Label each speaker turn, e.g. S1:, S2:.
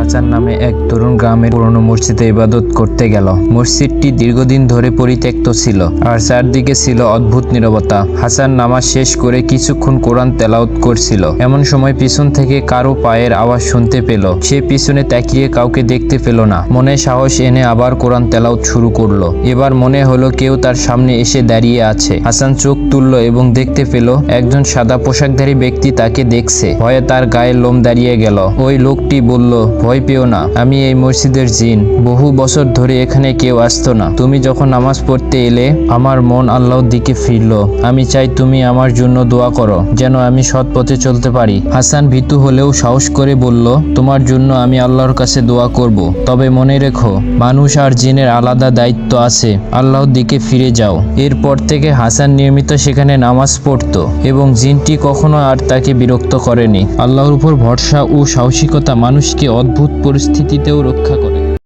S1: হাসান নামে এক তরুণ গ্রামের পুরনো মসজিদে ইবাদত করতে গেল। মসজিদটি দীর্ঘদিন ধরে পরিত্যক্ত ছিল আর চারদিকে ছিল অদ্ভুত নীরবতা। হাসান নামাজ শেষ করে কিছুক্ষণ কোরআন তেলাওয়াত করছিল। এমন সময় পিছন থেকে কারো পায়ের আওয়াজ শুনতে পেল। সে পিছনে তাকিয়ে কাউকে দেখতে পেল না। মনে সাহস এনে আবার কোরআন তেলাওয়াত শুরু করলো। এবার মনে হলো কেউ তার সামনে এসে দাঁড়িয়ে আছে। হাসান চোখ তুলল এবং দেখতে পেল একজন সাদা পোশাকধারী ব্যক্তি তাকে দেখছে। ভয়ে তার গায়ের লোম দাঁড়িয়ে গেল। ওই লোকটি বলল, ভয় পেও না, আমি এই মসজিদের জিন। বহু বছর ধরে এখানে কেউ আসতো না। তুমি যখন নামাজ পড়তে এলে আমার মন আল্লাহর দিকে ফিরল। আমি চাই তুমি আমার জন্য দোয়া করো, যেন আমি সৎ পথে চলতে পারি। হাসান ভীতু হলেও সাহস করে বলল, তোমার জন্য আমি আল্লাহর কাছে দোয়া করব। তবে মনে রেখো, মানুষ আর জিনের আলাদা দায়িত্ব আছে। আল্লাহর দিকে ফিরে যাও। এরপর থেকে হাসান নিয়মিত সেখানে নামাজ পড়তো এবং জিনটি কখনো আর তাকে বিরক্ত করেনি। আল্লাহর উপর ভরসা ও সাহসিকতা মানুষকে অদ্ভুত পরিস্থিতিতেও রক্ষা করে।